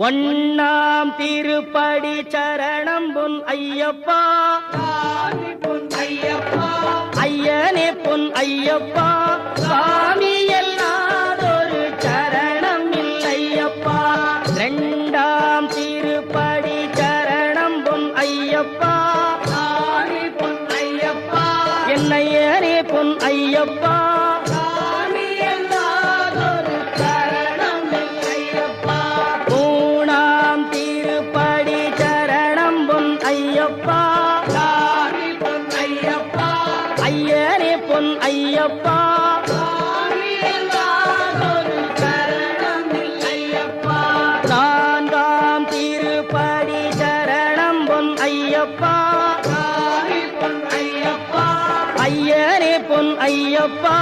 ஒண்ணாம் திருப்படி சரணம் பொன் ஐயப்பா, ஐயனே பொன் ஐயப்பா, சாமி எல்லாதொரு சரணம் இல்லையப்பா. இரண்டாம் திருப்படி சரணம் பொன் ஐயப்பா, என்னையனே பொன் ஐயப்பா, ஐயனே பொன் ஐயப்பா, நான்காம் திருப்படி சரணம் பொன் ஐயப்பா, ஐயனே பொன் ஐயப்பா.